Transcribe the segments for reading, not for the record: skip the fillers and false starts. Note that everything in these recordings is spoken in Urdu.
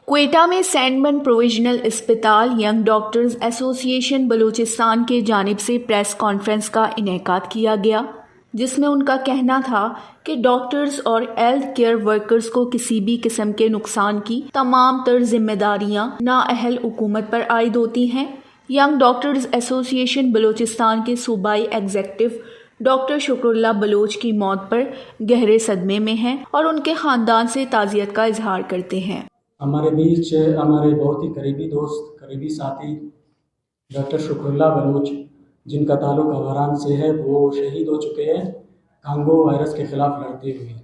کوئٹہ میں سینڈمن پروویژنل اسپتال ینگ ڈاکٹرز ایسوسی ایشن بلوچستان کی جانب سے پریس کانفرنس کا انعقاد کیا گیا، جس میں ان کا کہنا تھا کہ ڈاکٹرز اور ہیلتھ کیئر ورکرز کو کسی بھی قسم کے نقصان کی تمام تر ذمہ داریاں نااہل حکومت پر عائد ہوتی ہیں۔ ینگ ڈاکٹرز ایسوسی ایشن بلوچستان کے صوبائی ایگزیکٹو ڈاکٹر شکر اللہ بلوچ کی موت پر گہرے صدمے میں ہیں اور ان کے خاندان سے تعزیت کا اظہار کرتے ہیں۔ ہمارے بیچ ہمارے بہت ہی قریبی دوست، قریبی ساتھی ڈاکٹر شکر اللہ بلوچ، جن کا تعلق افغان سے ہے، وہ شہید ہو چکے ہیں کانگو وائرس کے خلاف لڑتے ہوئے۔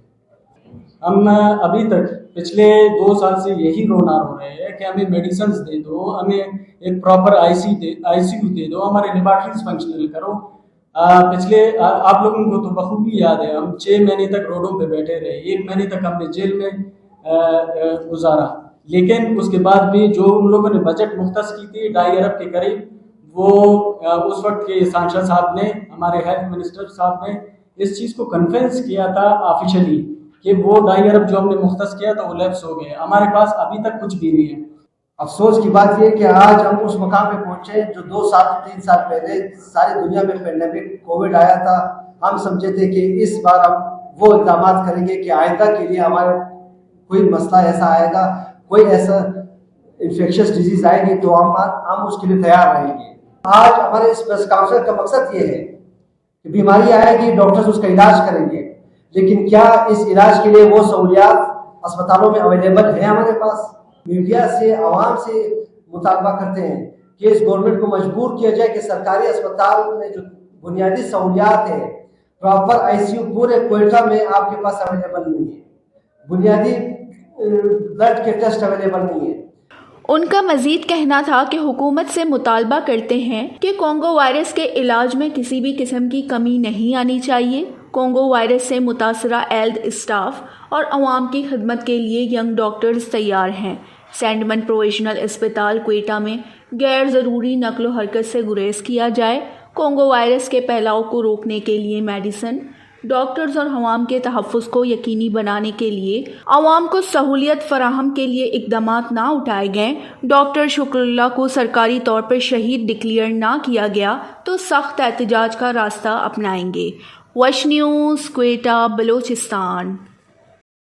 ہم ابھی تک پچھلے 2 سال سے یہی رونا رو رہے ہیں کہ ہمیں میڈیسنز دے دو، ہمیں ایک پراپر آئی سی یو دے دو، ہمارے لیبارٹریز فنکشنل کرو۔ پچھلے آپ لوگوں کو تو بخوبی یاد ہے، ہم 6 مہینے تک روڈوں پہ بیٹھے رہے، 1 مہینے تک ہم نے جیل میں گزارا، لیکن اس کے بعد بھی جو ان لوگوں نے بجٹ مختص کی تھی 2.5 ارب کے قریب، وہ اس وقت کے سانشا صاحب نے، ہمارے ہیلتھ منسٹر صاحب نے اس چیز کو کنفرنس کیا تھا آفیشلی کہ وہ 2.5 ارب جو ہم نے مختص کیا تھا وہ لیپس ہو گئے۔ ہمارے پاس ابھی تک کچھ بھی نہیں ہے۔ افسوس کی بات یہ کہ آج ہم اس مقام پہ پہنچے جو 2 سال 3 سال پہلے ساری دنیا میں پینڈیمک کووڈ آیا تھا، ہم سمجھے تھے کہ اس بار ہم وہ اقدامات کریں گے کہ آئندہ کے لیے ہمارے کوئی مسئلہ ایسا آئے گا، کوئی ایسا انفیکشس ڈیزیز آئے گی تو ہم اس کے لیے تیار رہیں گے۔ آج ہمارے اس پریس کانفرنس کا مقصد یہ ہے کہ بیماری آئے گی، ڈاکٹرز اس کا علاج کریں گے، لیکن کیا اس علاج کے لیے وہ سہولیات اسپتالوں میں اویلیبل ہیں ہمارے پاس؟ میڈیا سے، عوام سے مطالبہ کرتے ہیں کہ اس گورنمنٹ کو مجبور کیا جائے کہ سرکاری اسپتال میں جو بنیادی سہولیات ہیں، پراپر آئی سی یو پورے کوئٹہ میں آپ کے پاس اویلیبل نہیں ہے، بنیادی بلڈ کے ٹیسٹ اویلیبل نہیں ہے۔ ان کا مزید کہنا تھا کہ حکومت سے مطالبہ کرتے ہیں کہ کانگو وائرس کے علاج میں کسی بھی قسم کی کمی نہیں آنی چاہیے۔ کانگو وائرس سے متاثرہ ہیلتھ اسٹاف اور عوام کی خدمت کے لیے ینگ ڈاکٹرز تیار ہیں۔ سینڈمن پروویژنل اسپتال کوئٹہ میں غیر ضروری نقل و حرکت سے گریز کیا جائے۔ کانگو وائرس کے پھیلاؤ کو روکنے کے لیے میڈیسن، ڈاکٹرز اور عوام کے تحفظ کو یقینی بنانے کے لیے عوام کو سہولیت فراہم کے لیے اقدامات نہ اٹھائے گئے۔ ڈاکٹر شکر اللہ کو سرکاری طور پر شہید ڈکلیئر نہ کیا گیا تو سخت احتجاج کا راستہ اپنائیں گے۔ وش نیوز، کوئٹہ، بلوچستان۔